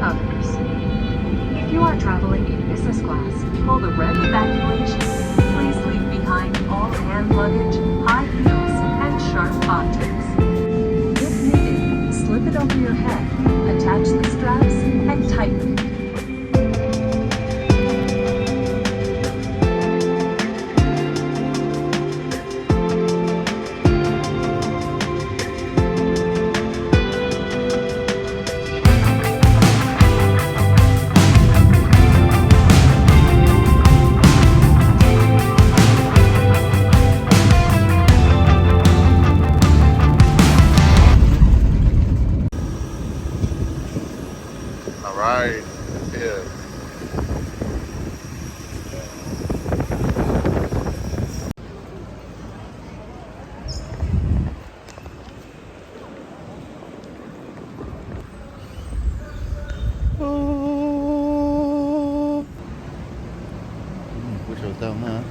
others. If you are traveling in business class, pull the red evacuation. Please leave behind all hand luggage, high heels, and sharp objects. If needed, slip it over your head, attach the straps, and tighten it. Alright, it's here. Oh. Wish I was down there.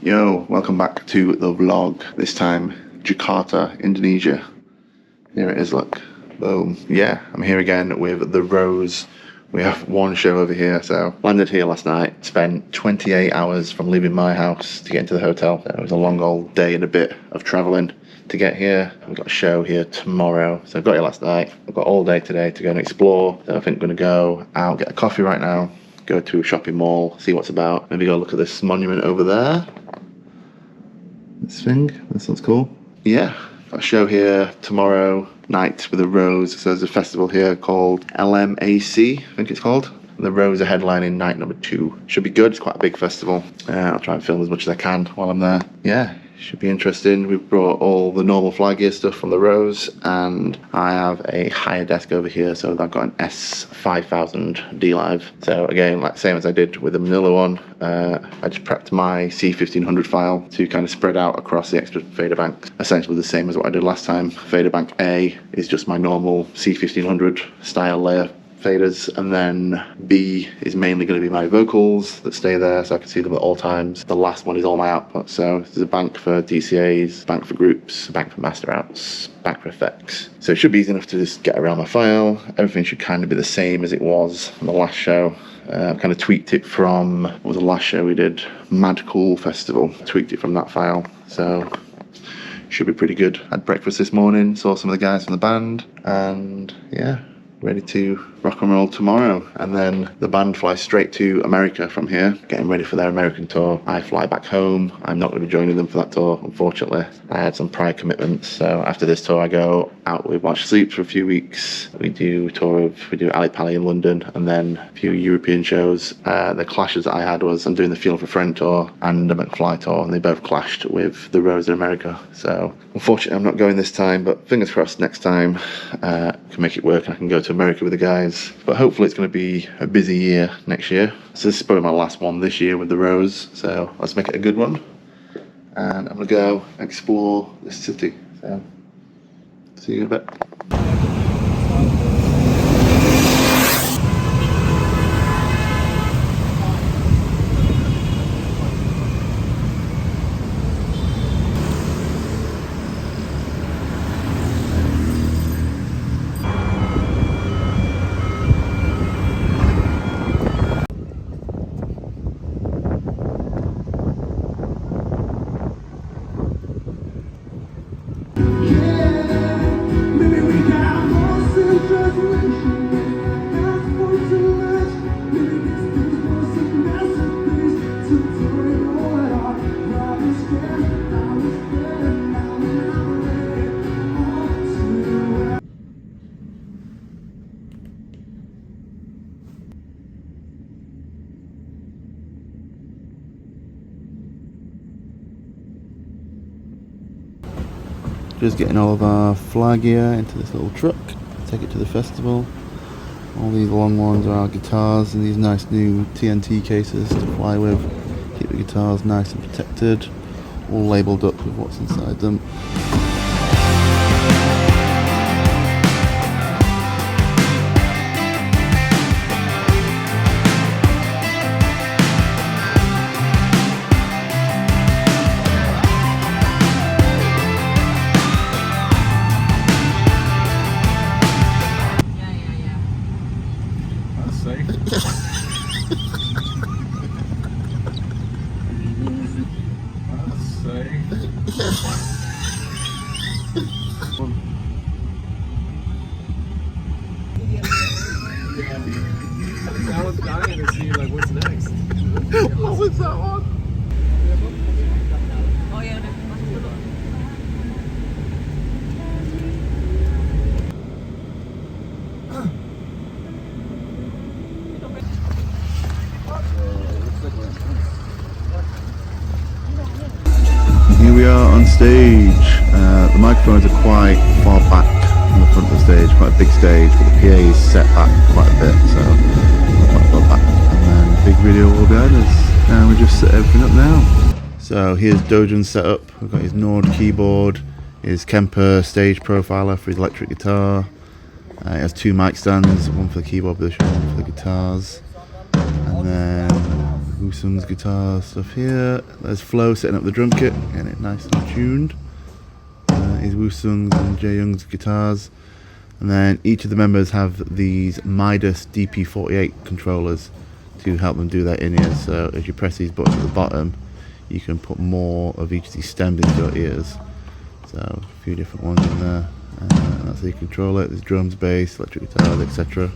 Yo, welcome back to the vlog. This time, Jakarta, Indonesia. Here it is, look. Boom. Yeah, I'm here again with The Rose. We have one show over here, so landed here last night. Spent 28 hours from leaving my house to get into the hotel. So it was a long old day and a bit of travelling to get here. We've got a show here tomorrow. So I got here last night. I've got all day today to go and explore. So I think I'm going to go out, get a coffee right now, go to a shopping mall, see what's about. Maybe go look at this monument over there. This thing, this looks cool. Yeah, got a show here tomorrow night with The Rose. So there's a festival here called LMAC, I think it's called. The Rose are headlining night number 2. Should be good, it's quite a big festival. I'll try and film as much as I can while I'm there. Yeah, should be interesting. We've brought all the normal fly gear stuff from The Rose, and I have a higher desk over here, so I've got an S5000 D-live. So again, like same as I did with the Manila one, I just prepped my C1500 file to kind of spread out across the extra fader bank. Essentially the same as what I did last time. Fader bank A is just my normal C1500 style layer faders, and then B is mainly going to be my vocals that stay there so I can see them at all times. The last one is all my output, so there's a bank for DCAs, bank for groups, a bank for master outs, bank for effects. So it should be easy enough to just get around my file. Everything should kind of be the same as it was on the last show. I've kind of tweaked it from, what was the last show we did? Mad Cool Festival. Tweaked it from that file, so should be pretty good. Had breakfast this morning, saw some of the guys from the band, and yeah, ready to rock and roll tomorrow. And then the band flies straight to America from here, getting ready for their American tour. I fly back home. I'm not going to be joining them for that tour, unfortunately. I had some prior commitments, so after this tour I go out with Watch Sleeps for a few weeks. We do Ali Pali in London, and then a few European shows. The clashes that I had was I'm doing the Feel for Friend tour and the McFly tour, and they both clashed with The Rose in America. So unfortunately I'm not going this time, but fingers crossed next time I can make it work and I can go to America with the guys. But hopefully it's going to be a busy year next year. So this is probably my last one this year with The Rose, so let's make it a good one. And I'm going to go explore this city. So see you in a bit. Just getting all of our fly gear into this little truck, take it to the festival. All these long ones are our guitars and these nice new TNT cases to fly with. Keep the guitars nice and protected. all labelled up with what's inside them. I was dying to see like what's next. What was that one? Oh ya udah masuk dulu. Here we are on stage. The microphones are quite far back from the front of the stage, quite a big stage, but the PA is set back quite a bit, so quite far back. And then big video all behind us, and we just set everything up now. So here's Dojun's setup. We've got his Nord keyboard, his Kemper stage profiler for his electric guitar. He has two mic stands, one for the keyboard position, one for the guitars. And then Woosung's guitar stuff here. There's Flo setting up the drum kit, getting it nice and tuned. Here's Woosung's and Jae-young's guitars. And then each of the members have these Midas DP48 controllers to help them do their in-ears. So as you press these buttons at the bottom, you can put more of each of these stems into your ears. So a few different ones in there. And that's how you control it. There's drums, bass, electric guitars, etc.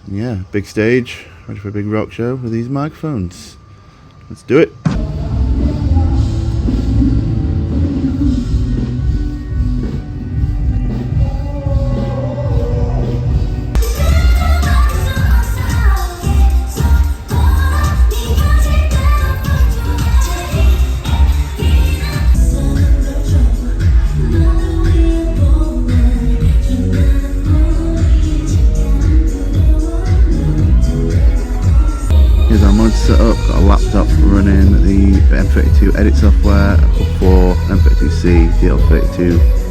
And yeah, big stage, ready for a big rock show with these microphones. Let's do it. Here's our monitor set up, got a laptop running the M32 edit software for M32C, DL32.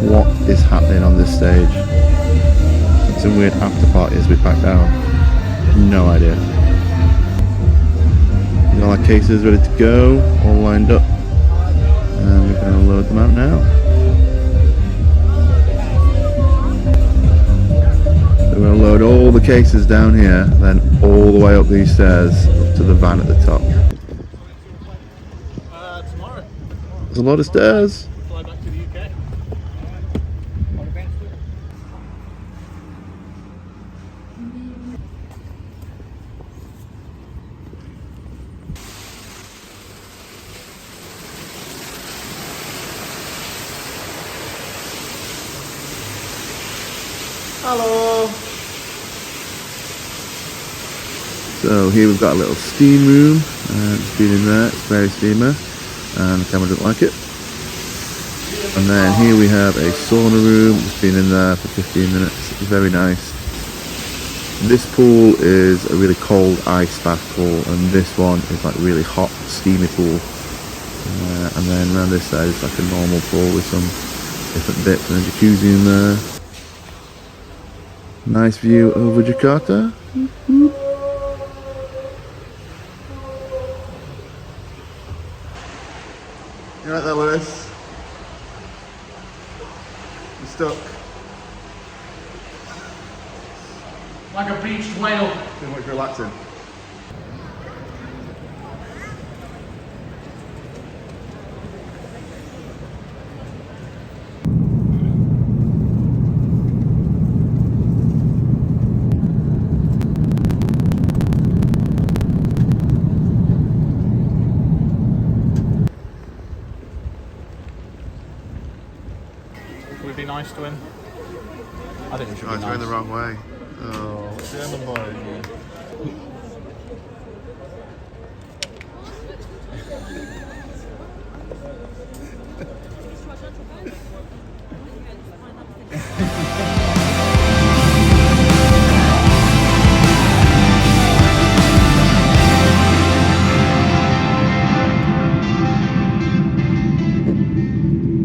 What is happening on this stage? Some weird after party as we pack down. No idea. Got all our cases ready to go, all lined up, and we're going to load them out now. So we're going to load all the cases down here, then all the way up these stairs up to the van at the top. Tomorrow. There's a lot of stairs. Fly back to the UK. Hello. So here we've got a little steam room. It's been in there. It's very steamer, and the camera doesn't like it. And then here we have a sauna room. It's been in there for 15 minutes. It's very nice. This pool is a really cold ice bath pool, and this one is like really hot, steamy pool. And then around this side is like a normal pool with some different bits and a jacuzzi in there. Nice view over Jakarta. You right there, Lewis? You're stuck. Like a beached whale. Too much relaxing. Would it be nice to him? I think we should be It's nice. going the wrong way. Oh, German boy.